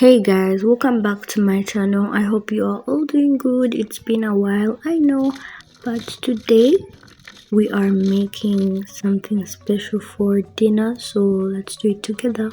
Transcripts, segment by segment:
Hey guys, welcome back to my channel. I hope you are all doing good. It's been a while, I know, but today we are making something special for dinner, so let's do it together.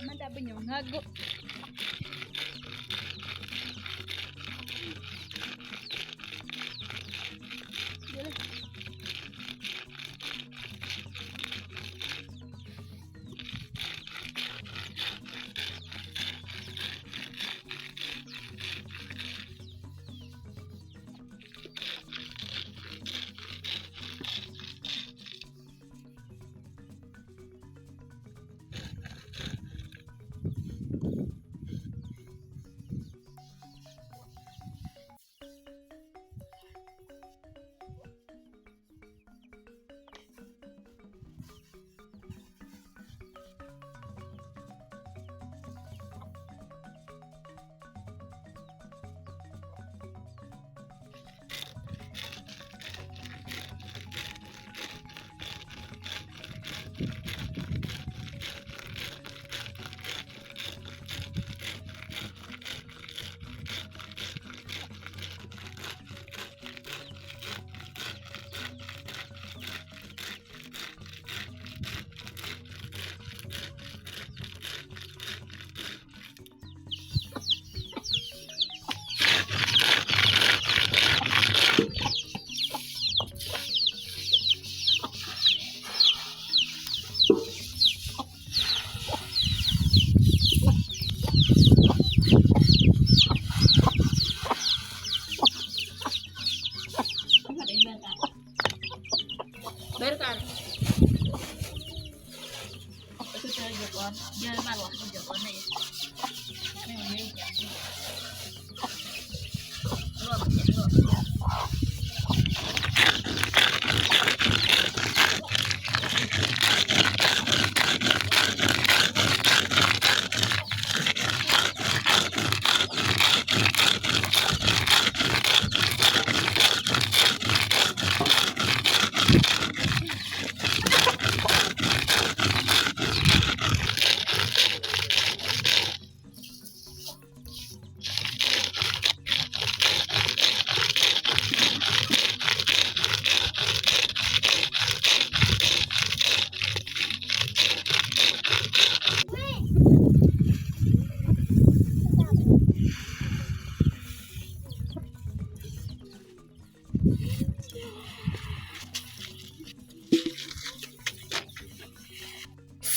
Manda benyonago. Berkan. Itu saya Jepon. Dia malah di Jepon nih. Ini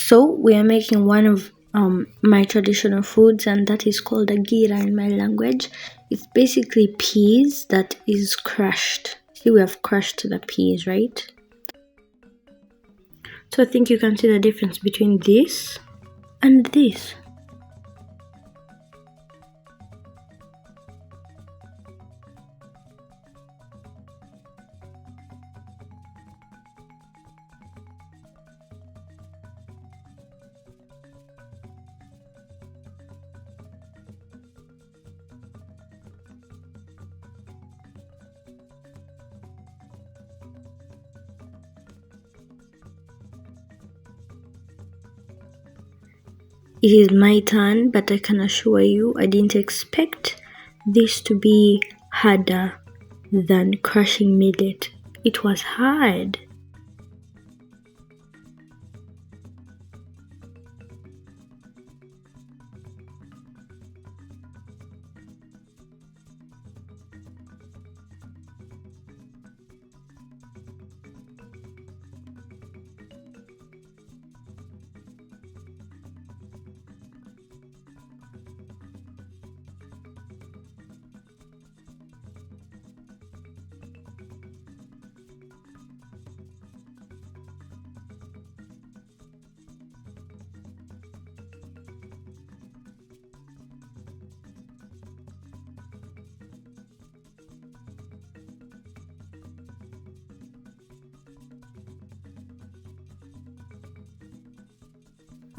So we are making one of my traditional foods, and that is called agira in my language. It's basically peas that is crushed. See, we have crushed the peas, right? So I think you can see the difference between this and this. It is my turn, but I can assure you I didn't expect this to be harder than crushing millet. It was hard.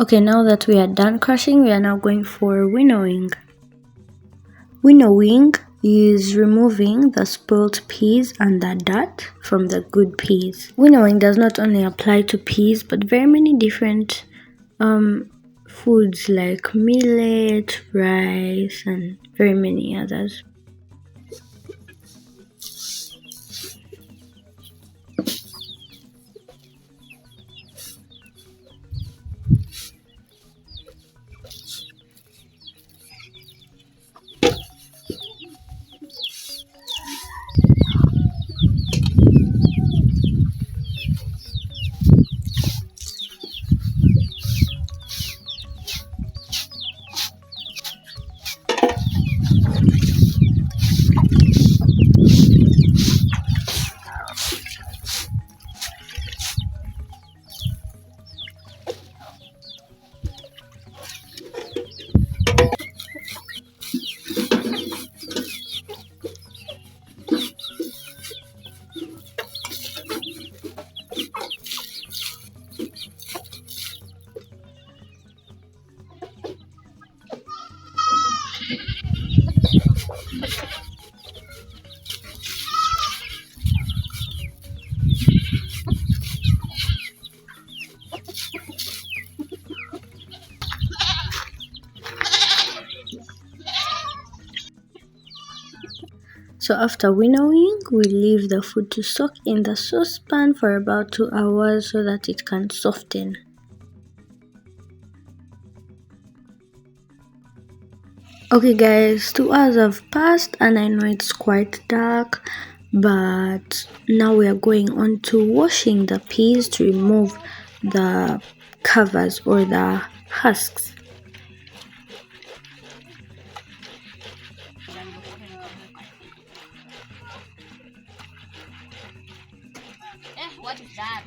Okay, now that we are done crushing, we are now going for winnowing. Winnowing is removing the spoiled peas and the dirt from the good peas. Winnowing does not only apply to peas, but very many different foods like millet, rice, and very many others. So after winnowing, we leave the food to soak in the saucepan for about 2 hours so that it can soften. Okay guys, 2 hours have passed and I know it's quite dark, but now we are going on to washing the peas to remove the covers or the husks. What is that?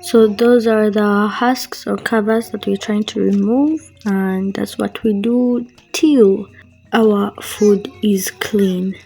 So those are the husks or covers that we're trying to remove, and that's what we do till our food is clean.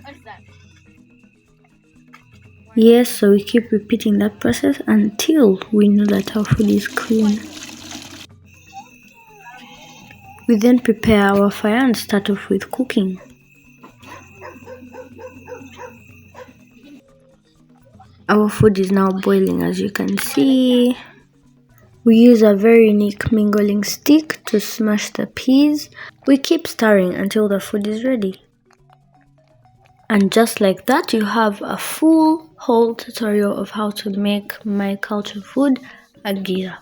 What's that? Yes, so we keep repeating that process until we know that our food is clean. We then prepare our fire and start off with cooking. Our food is now boiling, as you can see. We use a very unique mingling stick to smash the peas. We keep stirring until the food is ready. And just like that, you have a full whole tutorial of how to make my culture food, agira.